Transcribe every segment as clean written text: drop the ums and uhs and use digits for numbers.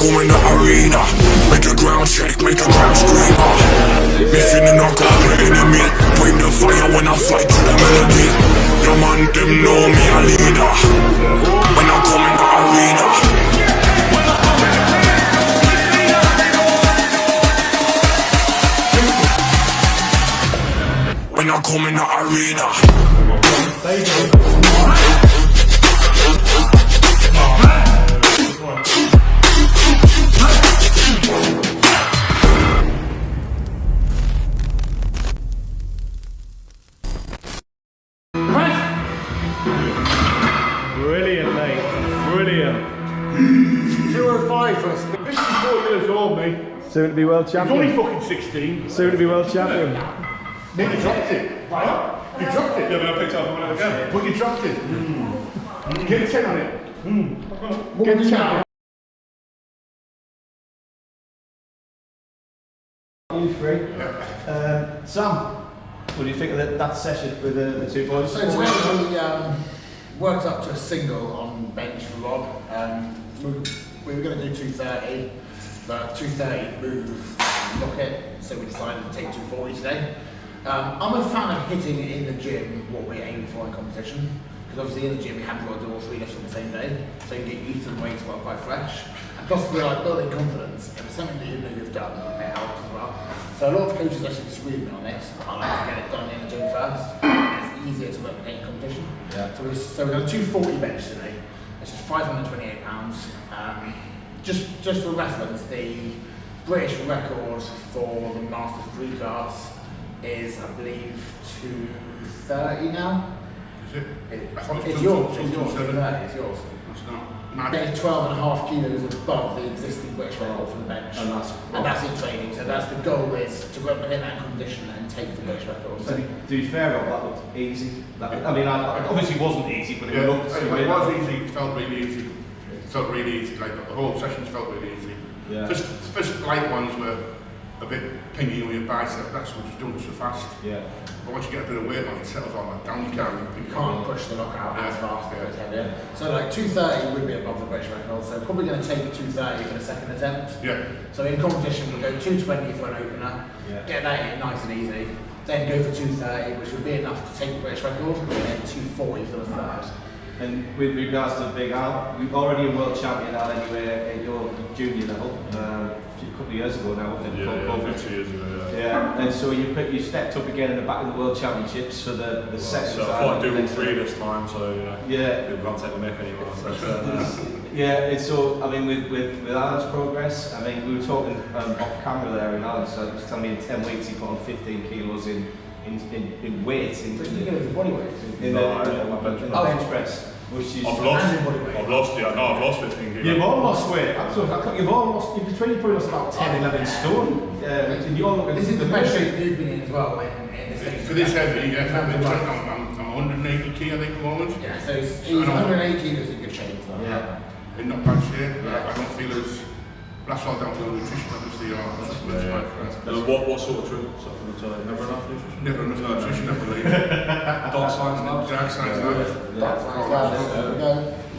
come in the arena, make the ground shake, make the ground scream. Me feeling not got the enemy, bring the fire when I fight to the melody. Your man, them know me a leader, when I come in the arena. When I come in the arena. Brilliant, mate. Brilliant. 205 for us. 54 years old, mate. Soon to be world He's champion. only fucking 16. Soon to be world champion. Mate, you dropped it. Right? You dropped it. Yeah, but I picked up one again. But you dropped it. Get a 10 on it. Get a 10 on it. You free? Sam, what do you think of that session with the two boys? So today we worked up to a single on bench for Rob. We were going to do 230, but 230 move lock it, so we decided to take 240 today. I'm a fan of hitting in the gym what we're aiming for in competition, because obviously in the gym you haven't got to do all 3 lifts on the same day, so you can get used to the weights while quite fresh. And plus we're like building confidence, if it's something that you know you've done, it helps as well. So a lot of coaches actually disagree with me on this. I like to get it done in the gym first. It's easier to replicate in competition. Yeah. So we've got a 240 bench today. It's just 528 pounds. Just for reference, the British record for the Masters 3 class is, I believe, 230 now. Is it? I thought it was it's yours. 270. It's yours. It's not. Mad. It's 12.5 kilos above the existing British record for the bench. And that's in training. So that's the goal, is to replicate that in competition and take the British record. So, To be fair, Rob, that looked easy. I mean, obviously it wasn't easy, but it looked. It was easy. It felt really easy. It felt really easy. Like the whole sessions felt really easy. Yeah. Just light ones were a bit pingy on your bicep. That's what just doing it so fast. Yeah. But once you get a bit of weight on, it settles all that down. You can't push the knockout as fast as it's heavier. So like 230 would be above the British record, so probably going to take 230 for the second attempt. Yeah. So in competition we'll go 220 for an opener, get that in nice and easy, then go for 230, which would be enough to take the British record, and then 240 for the third. And with regards to Big Al, you're already a world champion Al anyway at your junior level. A couple of years ago now, wasn't it? Yeah, 2 years ago, yeah. And so you stepped up again in the back of the World Championships for the second so time. I thought I'd do all 3 this time, so yeah. people can't take the mick anymore. So, yeah, and so I mean with Alan's progress, I mean we were talking off camera there, and Alan so he was telling me in 10 weeks he put on 15 kilos in weight. 15 kilos of body weight? In the bench press. Which is I've lost 15 kilos. You've all lost weight. Absolutely. You've probably lost about 10, 11 stone. And you all look. This is the best shape you've been in as well. In this stage. For this heavy, yeah. I'm 180 kg I think at the moment. Yeah, so he's 180 kilos in good shape. So. Yeah. In not bad shape. Yeah. I don't feel as. That's all down to the nutrition, obviously. What sort of supplements are they? Nvrenuf nutrition? Never enough nutrition, I believe. Dark science labs? Dark science labs. Dark science labs. There we go.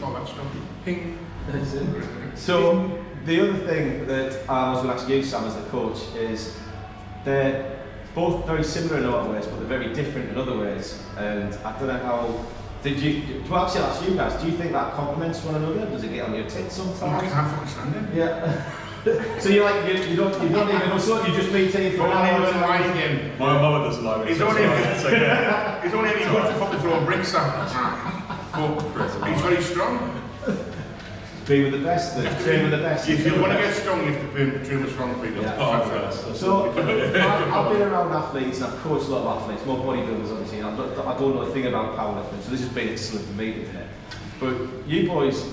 All that stuff. Ping. So the other thing that I was going to ask you, Sam, as the coach, is they're both very similar in other ways, but they're very different in other ways. And I don't know how. To actually ask you guys, do you think that complements one another? Does it get on your tits sometimes? I can't fucking stand it. Yeah. So you're like you don't even hustle, you just maintain for an hour. My mother doesn't like it. He's only good to fucking throw bricks at. But he's very strong. Be with the best, train with the best. If you want to get strong, you have to train with strong people. Yeah. So I've been around athletes and I've coached a lot of athletes, more bodybuilders obviously. I don't know a thing about powerlifting, so this has been excellent for me today. But you boys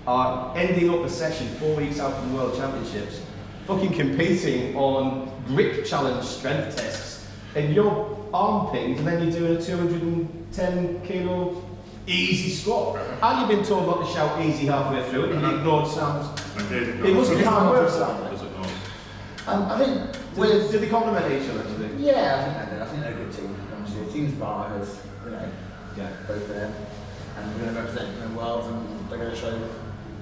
are ending up a session 4 weeks out from the World Championships, fucking competing on grip challenge strength tests, and you're arm pinged, and then you're doing a 210 kilo easy squat. And you've been told not to shout easy halfway through it, and you ignored sounds. I did. It must be hard work, Sam. Does it not? I think do they complement each other? Do they? Yeah, I think they do. I think they're a good team. Honestly, the team's bar has, both of them, and we're going to represent them well, and they're going to show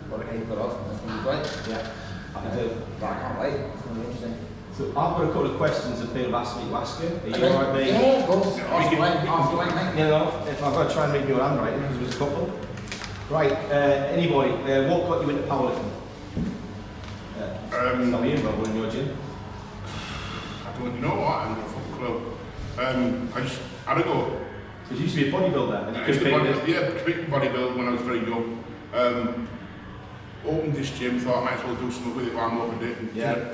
what they're capable of. That's going to be great. Yeah. But I can't wait. It's going to be interesting. So I've got a couple of questions that people have asked me to ask you. Are you alright, mate? Yeah, of course. Ask away, mate. You know, if I've got to try and read your handwriting, because there's a couple. Right, anybody, what got you into powerlifting? Tell me about in your gym. I don't know what, I haven't got a fucking clue. I just had a go. Because you used to be a bodybuilder, and you competed bodybuilder when I was very young. Opened this gym, thought I might as well do something with it while I'm over there.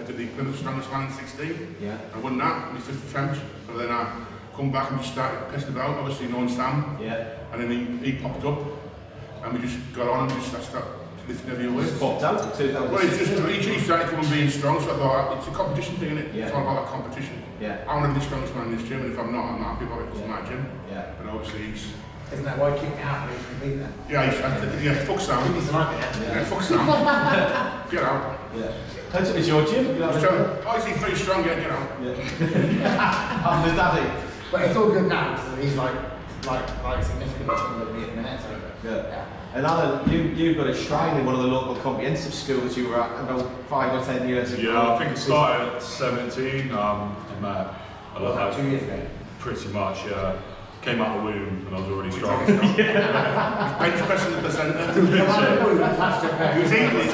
Did the Plymouth Strongest Man in 16. Yeah. I won that, my fifth attempt. But then I come back and just started pissing about, obviously knowing Sam. Yeah. And then he popped up, and we just got on and I started lifting every weight. Just popped out in 2000. Well, it's just, he started coming being strong, so I thought, it's a competition thing, isn't it? Yeah. It's all about that competition. Yeah. I want to be the strongest man in this gym, and if I'm not, I'm not happy about it, it's my gym. Yeah. But obviously he's... Isn't that why you kicked me out when you compete then? Yeah, fuck Sam. He's a nightmare. Yeah, fuck Sam. Get out. Yeah. It's your gym. He's very strong, get out. Yeah. I'm the daddy. But it's all good now, because he's like significantly stronger than me at the minute, so... Yeah. And Alan, you got a shrine in one of the local comprehensive schools you were at about 5 or 10 years ago. Yeah, I think it started at 17. I met About 2 years ago. pretty much, yeah. Came out of the womb and I was already strong. Bench pressing at the centre. He was English.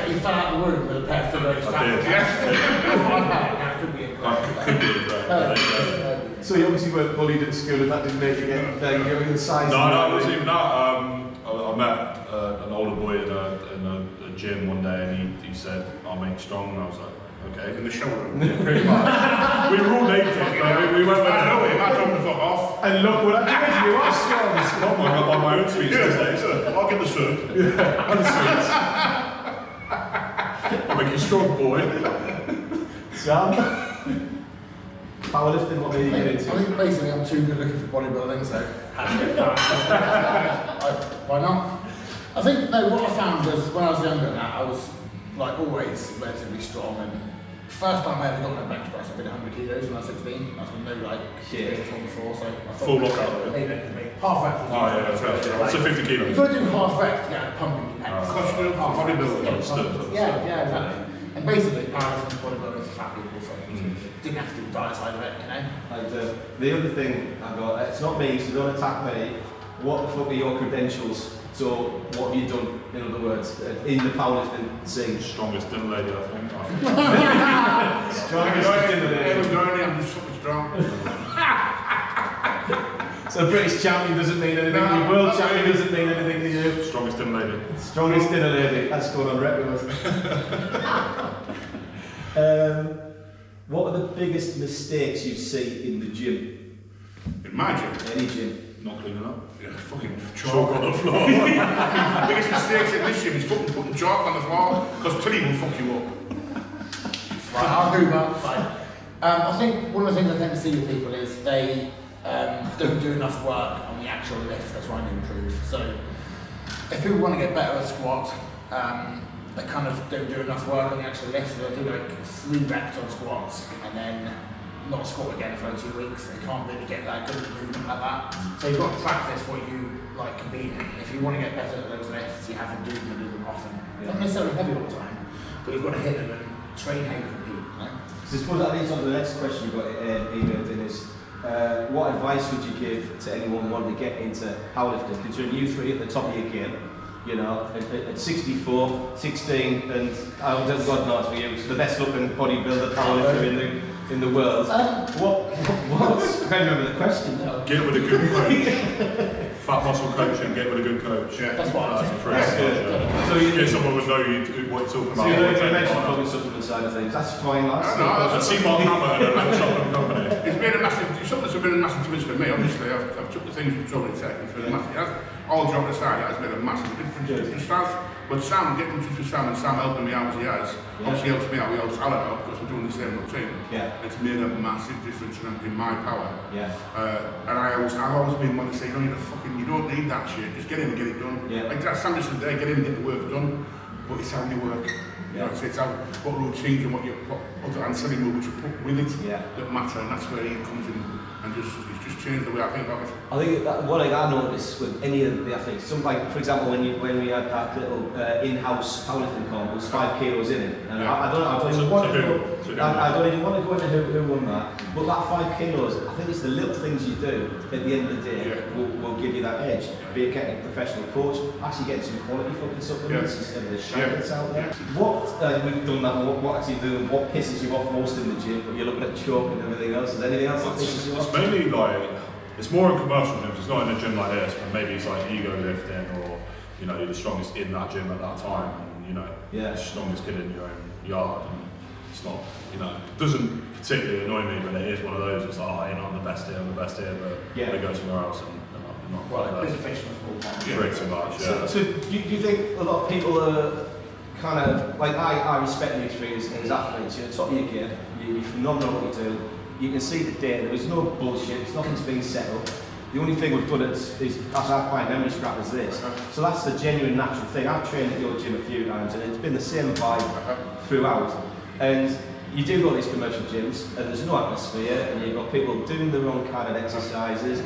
He fell out of the womb with a pair of figure-eight straps. That could be incorrect. So you obviously weren't bullied at school and that didn't make you get the size. No, it wasn't even that. I met an older boy in a gym one day and he said, I'll make strong, and I was like, okay. In the showroom. Yeah, pretty much. We were all naked, we went with I know him, I told him to fuck off. And look what I did, you are strong. Oh my God, by my own sweets these days. I'll get the suit. On the sweets. I'll make you strong, boy. Sam? Powerlifting, what made you get I into? think basically I'm too good looking for bodybuilding, so why not? I think what I found was when I was younger, I was like always relatively strong, and first time I ever got my bench press, I did 100 kilos when I was 16. That's when no like shit before, so I thought Full lockout. Half rep. Oh yeah, that's a 50 kilos. You've got to do half reps to get pumping your pecs. Because you do bodybuilding. Yeah, exactly. And basically, powerlifting bodybuilding for fat people, so didn't have to do the diet side of it, you know. And the other thing I've got, it's not me, so don't attack me. What the fuck are your credentials? So what have you done, in other words, in the powerlifting scene? Strongest dinner lady, I think. Strongest dinner lady. I'm just fucking strong. So British champion doesn't mean anything to you, world champion doesn't mean anything to you. Strongest dinner lady. Strongest dinner lady, that's going on record. What are the biggest mistakes you see in the gym? In my gym? Any gym? Not cleaning up. Yeah, fucking Chalk on the floor. biggest mistakes in this gym is fucking putting chalk on the floor, because Tilly will fuck you up. Right, I'll do that. Right. I think one of the things I tend to see with people is they don't do enough work on the actual lift they're trying to improve. So if people want to get better at squat, they kind of don't do enough work on the actual lift. So they'll do like 3 reps on squats and then not squat again for 2 weeks. They can't really get that good movement like that. So you've got to practice what you like compete in. If you want to get better at those lifts, you have to do them often. Not necessarily heavy all the time, but you've got to hit them and train how you compete. You know? So I suppose that leads on to the next question we've got emailed in is, what advice would you give to anyone wanting to get into powerlifting? Considering you 3 at the top of your game, you know, at 64, 16, and God knows for you, the best looking bodybuilder powerlifter in the world. What? I can't remember the question now. Get with a good coach. Fat muscle coaching, get with a good coach. Yeah. That's what I'm saying. Pretty good. So you Get someone who know what you're talking So about. you mentioned probably supplement side of things. That's fine, lads. I've seen Mark Hammer at a supplement company. It's been a massive, supplements have been a massive difference for me, obviously. I've took the things from Trouble Tech, it's been a massive, all job aside, it has made a massive difference. It starts with Sam, getting in touch with Sam and Sam helping me out as he has. Obviously helps me out, he helps Alan out because we're doing the same routine. Yeah. It's made a massive difference in my power. Yeah. And I've always been one to say, you don't need that shit, just get in and get it done. Yeah. Like that, Sam just said there, get in and get the work done, but it's how you work. You know, it's how, what routines and what other ancillary movements you put with it that matter, and that's where he comes in and it's just changed the way I think about it. I think that what I noticed with any of the athletes, some like, for example, when we had that little in-house powerlifting comp, it was 5 kilos in it, and I don't even want to go into who won that, but that 5 kilos, I think it's the little things you do at the end of the day will give you that edge. Be it getting a professional coach, actually getting some quality fucking supplements instead of the shit that's out there. What we've done that, what actually do, what pisses you off most in the gym? You're looking at chalk and everything else. Is there anything else that pisses you off? It's mainly like, it's more in commercial gyms, it's not in a gym like this, but maybe it's like ego lifting, or you know, you're the strongest in that gym at that time, and you know, the strongest kid in your own yard, and it's not, you know, it doesn't particularly annoy me, but it is one of those, it's like, oh, you know, I'm the best here, but they go somewhere else and they're not quite big fish in a small pond. pretty much, yeah. So do you think a lot of people are kind of, like I respect you three as athletes, you're top of your gear, you're phenomenal at what you do. You can see the data, there is no bullshit, nothing's being set up. The only thing we've done is as our client memory scrap is this. So that's the genuine natural thing. I've trained at your gym a few times and it's been the same vibe throughout. And you do go to these commercial gyms and there's no atmosphere and you've got people doing the wrong kind of exercises.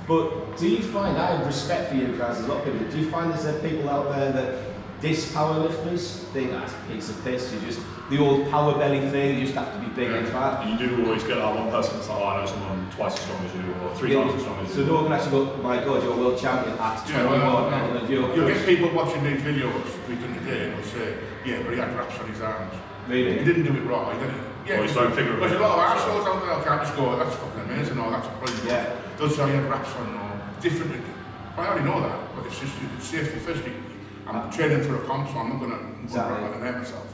But do you find, I have respect for you guys, a lot of people, do you find there's people out there that diss powerlifters, think that's a piece of piss, you just, the old power belly thing, you just have to be big and fat? You do always get that one person that's like, oh, I know someone twice as strong as you, or 3 times as strong as you. So no one can actually go, my God, you're a world champion at 21. You'll get people watching these videos we've done today and they'll say, yeah, but he had wraps on his arms. Really? He didn't do it right, he didn't. Yeah, he's don't figure it out. There's a lot of arseholes out there, okay, I just go, that's fucking amazing, or that's brilliant. Yeah. They'll say he had wraps on, or different. I already know that, but it's just, it's safety first. I'm training for a comp, so I'm not going to run and hurt myself.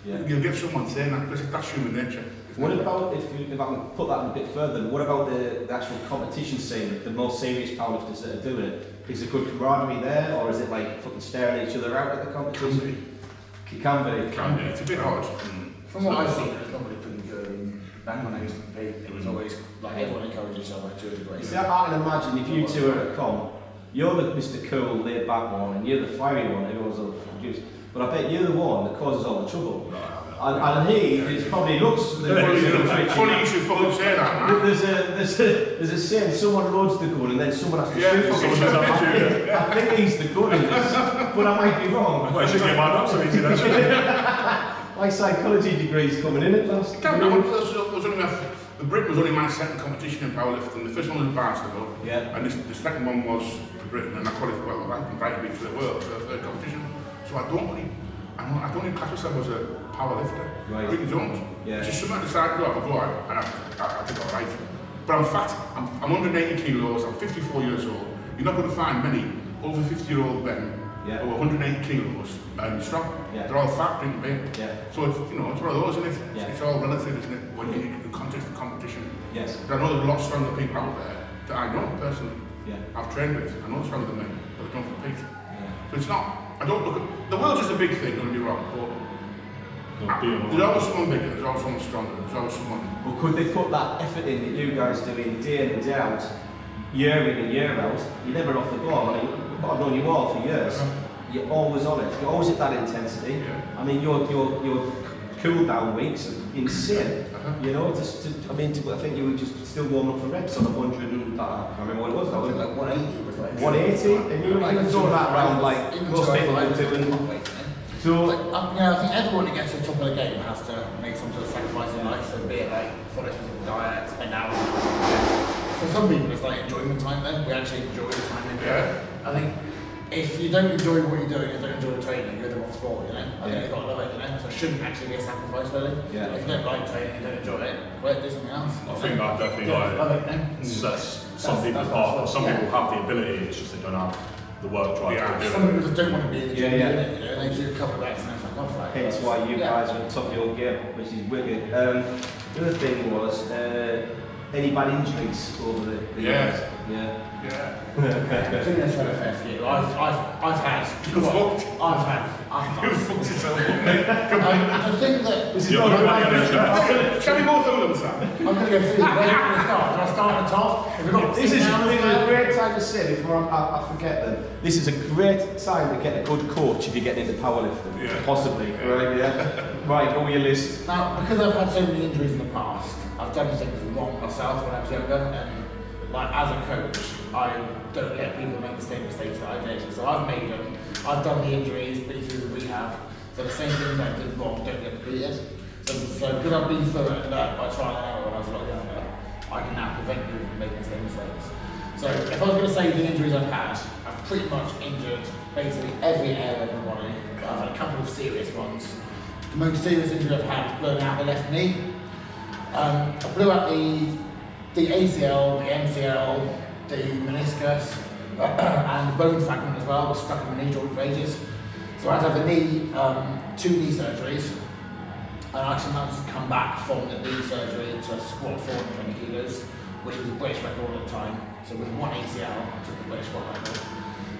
Yeah. You'll get someone saying that, because that's human nature. What about, if I can put that a bit further, what about the actual competition scene, the more serious powerlifters that are doing it? Is there good camaraderie there, or is it like fucking staring each other out at the competition? It can be. It's a bit odd. From what I've seen, it's normally pretty good. And back when I used to compete, it was always like everyone encouraged each other to a degree. See, I can imagine if you two are at a comp, you're the Mr. Cool, laid back one, and you're the fiery one, everyone's all confused. But I bet you're the one that causes all the trouble. And he probably looks. Funny you should fucking say that, man. There's a saying, someone loads the gun and then someone has to shoot. I think he's the gun in this, but I might be wrong. Well, I should get mine up so easy, don't you? My psychology degree's coming in at last. The Britain was only my second competition in powerlifting. The first one was Barnstable, and the second one was for Britain, and I qualified well. I invited me to the world for the third competition. So I don't really class myself as a powerlifter. Right. I really don't. Yeah. It's just something I decided to go out, and I did all right. But I'm fat. I'm 180 kilos. I'm 54 years old. You're not going to find many over 50-year-old men who are 180 kilos and strong. Yeah. They're all fat, drinking beer. Yeah. So it's, you know, it's one of those, isn't it? Yeah. It's all relative, isn't it? When you in the context of competition. Yes. But I know there's a lot stronger people out there that I know personally. Yeah. I've trained with. I know they're stronger than me, but they don't compete. Yeah. So it's not. I don't look at the world's just a big thing. Don't get me wrong, but there's always someone bigger. There's always someone stronger. There's always someone. Well, could they put that effort in that you guys do in day in and day out, year in and year out? You're never off the ball. I mean, I've known you all for years. You're always on it. You're always at that intensity. Yeah. I mean, your cool down weeks are insane. You know, I think you were just still warming up for reps on 100 and I can't remember what it was. I was like 180 was like 180, and you were doing that around like most people are doing. So I think everyone who gets to the top of the game has to make some sort of sacrifice in life. So be it like follow a diet, spend hours. For some people, it's like enjoyment time. Then we actually enjoy the time in there. I think. If you don't enjoy what you're doing, you don't enjoy the training, you're the wrong sport, you know? I think you've got to love it, you know? So it shouldn't actually be a sacrifice, really. Yeah. If you don't like training, you don't enjoy it, quit, do something else. I think that definitely sets some people apart. Some people have the ability, it's just they don't have the work drive to do it. Some people just don't want to be in the gym, you know? They do a couple of reps and then fuck off, right? Hence why you guys are on top of your gear, which is wicked. The other thing was, any bad injuries over the years? Yeah. I think that's had a fair few. I've had. You're fucked. You've fucked yourself. I think that this is not a bad. Shall we go through them, Sam? I'm going to go through them. Where do I start? Do I start at the top? This is a great time to say before I forget them. This is a great time to get a good coach if you're getting into powerlifting. Possibly. Right, yeah. Right, over your list. Now, because I've had so many injuries in the past, I've done things wrong myself when I was younger, and like as a coach, I don't let people make the same mistakes that I did. So I've made them, I've done the injuries, been through the rehab, so the same things I did wrong don't get repeated. So because I've been through it and learned by trial and error when I was a lot younger, I can now prevent people from making the same mistakes. So if I was going to say the injuries I've had, I've pretty much injured basically every area of my body. I've had a couple of serious ones. The most serious injury I've had is blowing out the left knee. I blew out the ACL, the MCL, the meniscus, and the bone fragment as well. Was stuck in my knee joint for ages. So I had to have the knee, 2 knee surgeries. And I actually managed to come back from the knee surgery to squat 420 kilos, which was a British record at the time. So with 1 ACL, I took the British squat record.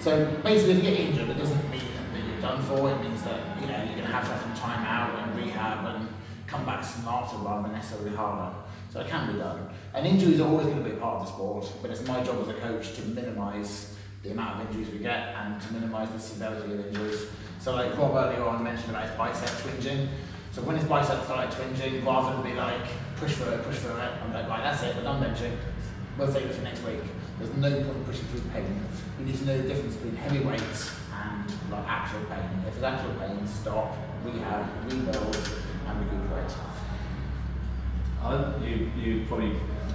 So basically, if you get injured, it doesn't mean that you're done for. It means that you're going to have to have some time out and rehab and come back smarter rather than necessarily harder. So it can be done. And injuries are always going to be a part of the sport, but it's my job as a coach to minimise the amount of injuries we get and to minimise the severity of injuries. So like Rob earlier on mentioned about his bicep twinging. So when his bicep started twinging, rather than be like, push for it, I'm like, right, that's it, we're done benching. We'll save it for next week. There's no point pushing through pain. We need to know the difference between heavy weights and like actual pain. If there's actual pain, stop, rehab, rebuild, and recuperate. Alan, you probably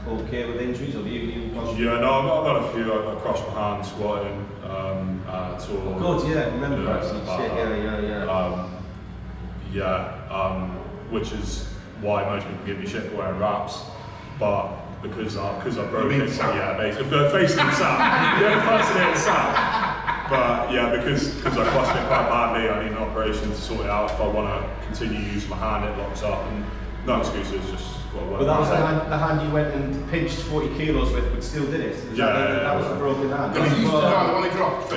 okay with injuries, or you Yeah, no, I've got a few. I crushed my hand squatting. Oh God, yeah, remember that. Which is why most people give me shit for wearing wraps, but because I broke it, basically, basically Sam, the only person here is Sam. But yeah, because I crushed it quite badly, I need an operation to sort it out. If I want to continue using my hand, it locks up, and no excuses, just got to work. But that was the hand you went and pinched 40 kilos with, but still did it. That was a broken hand. The one he dropped.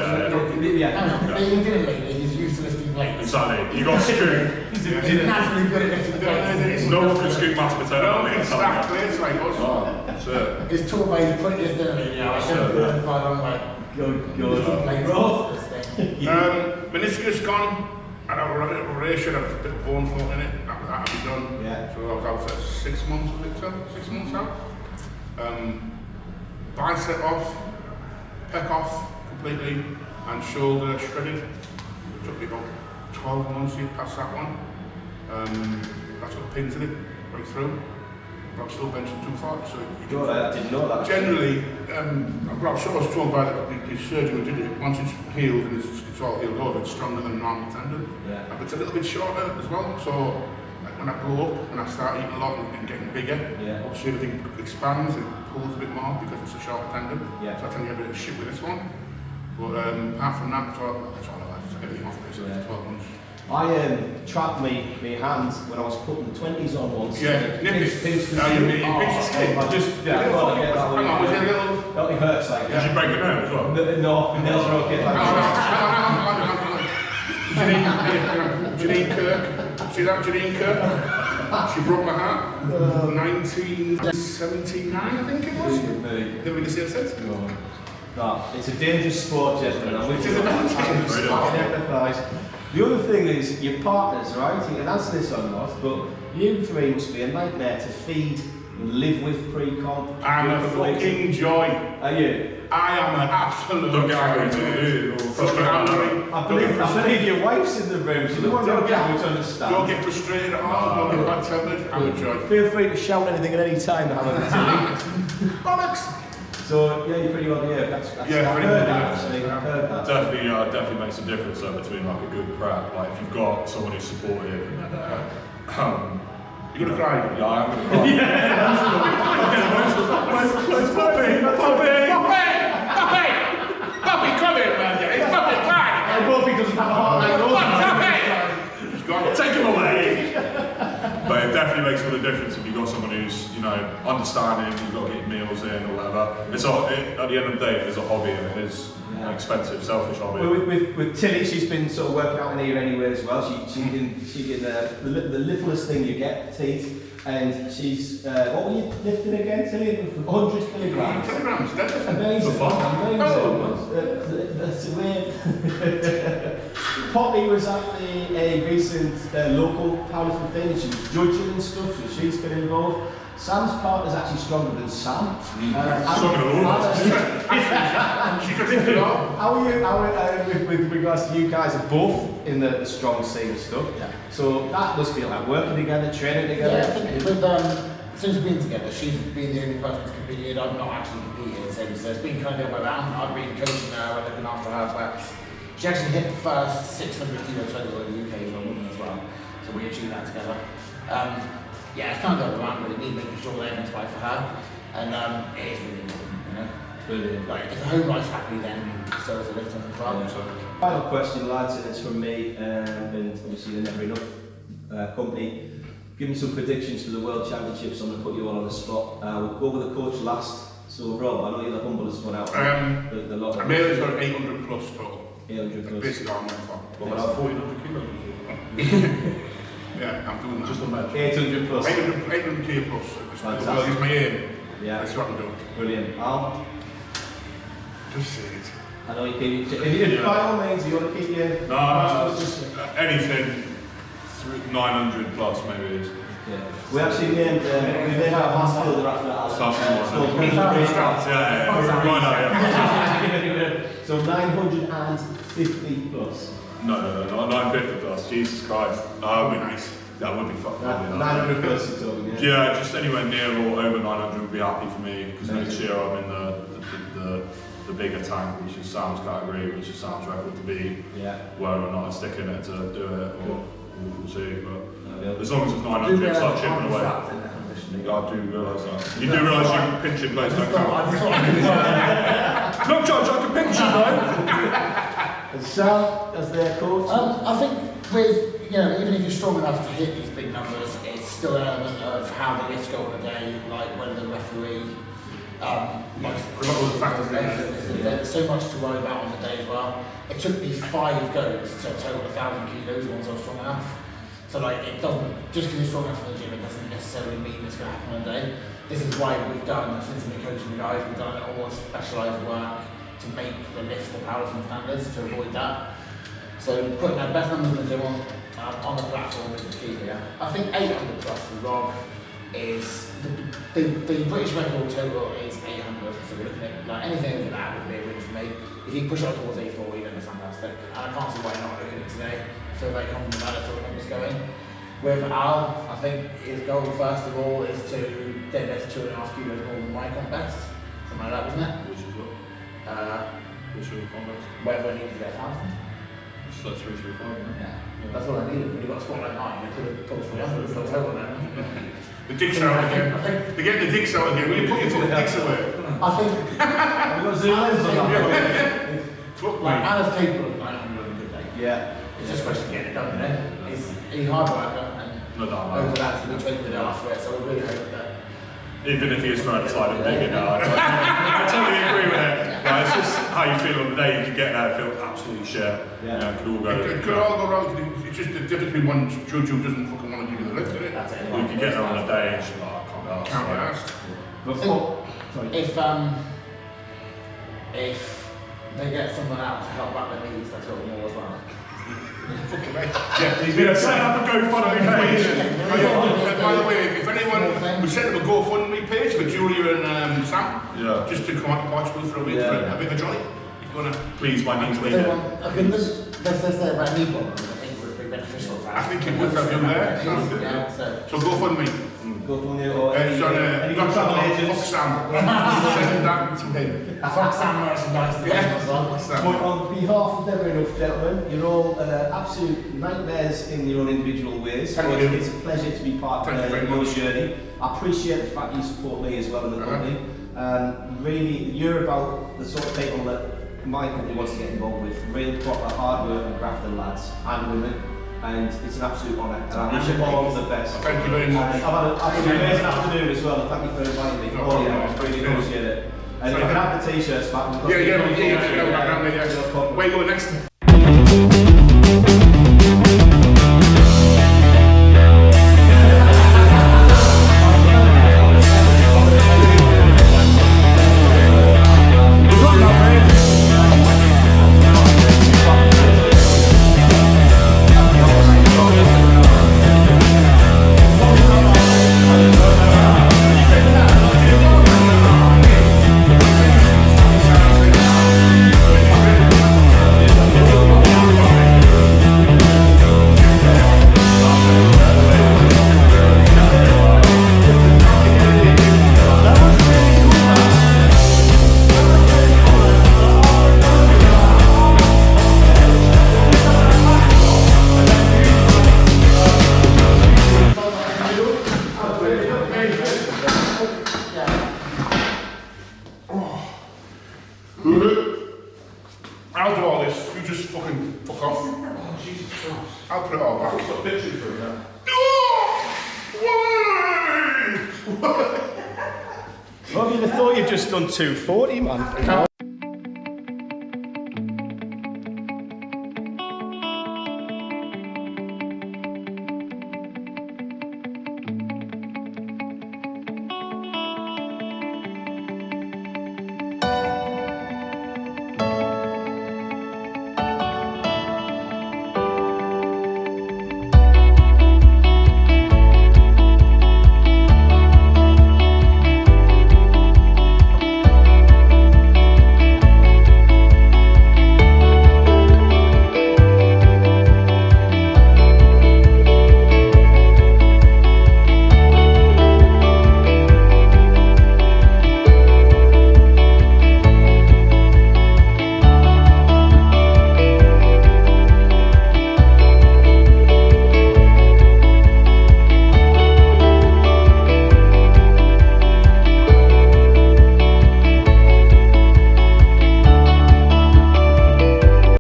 He's used to lifting weights. Exactly. You got screwed. He's naturally good at lifting weights. No one can scoop mashed potato. No one can stack plates like us. Sure. His tour base put his didn't I should have learned by long way. Good. Meniscus gone. I had a operation, I had a bit of bone float in it. That had be done. Yeah. So I was out for 6 months, was it, sir? 6 months out. Bicep off, pec off completely, and shoulder shredded. It took me about 12 months to get past that one. That's got pins in it, right through. But I'm still benching 240, so I didn't know that. generally, I'm sure I was told by the surgeon who did it, once it's healed and it's all healed over, it's stronger than a normal tendon. Yeah. But it's a little bit shorter as well, so like when I blow up and I start eating a lot and getting bigger, obviously everything expands and pulls a bit more because it's a shorter tendon. Yeah. So I tend to get a bit of shit with this one. But apart from that, that's all I like. Everything off basically, 12 months. I trapped my hands when I was putting the 20s on once. Yeah, nippy. Now you mean pinch the skin? I just, Hang on, was it a little... That only hurts like Did you break your nail as well? No, my nails are okay. Janine Kirk. See that, Janine Kirk? She broke my heart. 1979, I think it was. Never been the same since. No, it's a dangerous sport, gentlemen. I'm with you. It is a dangerous sport. I can empathise. The other thing is your partners, right? You can answer this or not, but you three must be a nightmare to feed and live with pre-con. I'm a fucking joy. Are you? I am an absolute Don't get joy. angry I believe your wife's in the room, so you don't want to understand. Don't get frustrated at all, don't get bad-tempered. I'm a joy. Feel free to shout anything at any time, Alan. Bollocks! So yeah, you're pretty well here. That's I've heard that actually. I've heard that. Definitely makes a difference though, between like a good prep. Like if you've got someone who's supportive. You're gonna cry? Yeah, I'm gonna cry. Where's Poppy, come here, man. It's Poppy time. Poppy doesn't have a heart like He's gone. Take him away. But it definitely makes all the difference if you've got someone who's, understanding, you've got to get your meals in or whatever. It's at the end of the day, it is a hobby and it is an expensive, selfish hobby. Well, with Tilly, she's been sort of working out in here anyway as well. She did the littlest thing you get, teeth. And she's, what were you lifting again, Tilly? 100 kilograms. Kilograms, definitely. Amazing. For fun. Amazing. Oh. That's weird. Poppy was at a recent local powerlifting thing, and she was judging and stuff, so she's been involved. Sam's partner's actually stronger than Sam. Stronger than all of us. She could lift it up. How are you, with regards to you guys are both in the strong scene and stuff? Yeah. So that must be like working together, training together. Yeah, I think with since we've been together, she's been the only person who's competed. I've not actually competed, so it's been kind of the other way around. I've been coaching her and looking after her reps. She actually hit the first 600 kilo total in the UK for a woman as well, so we achieved that together. Yeah, it's kind of the other way around, really, me making sure that everything's right for her, and it is really important, you know. Brilliant. Like, if the home life's happy, then so is the lifting as well. Yeah. Final question, lads, and it's from me, and obviously the Nvrenuf company. Give me some predictions for the World Championships. I'm going to put you all on the spot. We'll go with the coach last. So Rob, I know you're the humblest one out. The lot. I'm able to 800 plus total. 800 plus. Basically, I'm on top. What about 1400 kilos? Yeah, I'm doing that. Just imagine. 800 plus. 800 k plus. Fantastic. Well, it's my aim. Yeah. That's what I'm doing. Brilliant. Al? Just say it. I know you keep it. By all means, you want to keep your... No, just anything 900 plus maybe it is. Yeah. We actually named our hospital after that. So 950 plus. No, 950 plus. Jesus Christ. That would be nice. That would be fucking lovely. 900 plus you're talking, yeah. Yeah, just anywhere near or over 900 would be happy for me, because next year I'm in the bigger tank, which is Sam's category, which is Sam's record to be. Yeah. Whether or not I stick in it to do it, or we'll see. But as long as it's 900, it's like chipping away. I do realise that. You do realise you can pinch in place, don't you? Not judge, I can pinch you, though. And Sam, as their coach? I think with, even if you're strong enough to hit these big numbers, it's still an element of how the lifts go on the day, like whether the referee, there's so much to worry about on the day as well. It took me 5 goes to total 1,000 kilos once I was strong enough. So it doesn't, just because you're strong enough in the gym, it doesn't necessarily mean it's going to happen on a day. This is why we've done, since we've been coaching the guys, we've done all specialised work to make the lifts the powerlifting standards to avoid that. So putting our best numbers in the gym on the platform is the key here. I think 800 plus for Rob is, the British record total is 800, so we're looking at anything over that would be a win for me. If you push up towards 840, then it's fantastic. And I can't see why not looking at it today. I feel very confident about it, so where it's going. With Al, I think his goal first of all is to deadlift 2.5 kilos more than my comp best. Something like that, wasn't it? Which is what? Which is the context? Whatever I need to get 1,000. It's like 335, right? Yeah. That's all I needed. When you got a squat like mine, you could have pulled 300, it's still total then. The dicks out again. They get the dicks out again. Will you put your dicks away? I think We've got zoom lens on that. Alan's capable of 900 on a good day. Yeah. It's just a question of getting it done, He's a hard worker, and No doubt. over that, he's been training the day after it, so we really hope that. Even if he is trying to slide a big in now, I totally agree with it. Like, it's just how you feel on the day. You can get there and feel absolutely shit. Yeah. It could all go. It could all go wrong. It's just the difference between one judge who doesn't fucking want to do the lift, isn't it? That's it. You can get there on a day and just be like, I can't be arsed. Can't be asked. If they get someone out to help out their knees, that's what more as well. Fucking right. Yeah, He's going to set up a GoFundMe page. By the way, if anyone would set up a GoFundMe page for Julia and Sam, Yeah. just to come out to Portugal for a week for a bit of a jolly, if you want to. Please, my knees bleed. Let's say about knee problems, I think would be beneficial to I think it would have you there. Yeah, so GoFundMe. Go for me or It's on any Dr. travel Fuck agents. Sam. Send that to him. fuck Sam merchandise to Yeah. as well. But on behalf of Nvrenuf, gentlemen, you're all absolute nightmares in your own individual ways. Thank But you. it's a pleasure to be part Thank you of very your much. journey. I appreciate the fact you support me as well in the company. Really, you're about the sort of people that my company wants to get involved with. Real proper hard work and grafting lads and women. And it's an absolute honour. And I wish you all the best. Thank you very much. I've had an amazing afternoon as well. Thank you for inviting me. No Oh yeah, problem. I really appreciate it. And you can have the t-shirts back. We've got Yeah, some- yeah. Where you going next? I'll put it all back. I've got pictures for you. Well, you'd have thought you'd just done 240, man.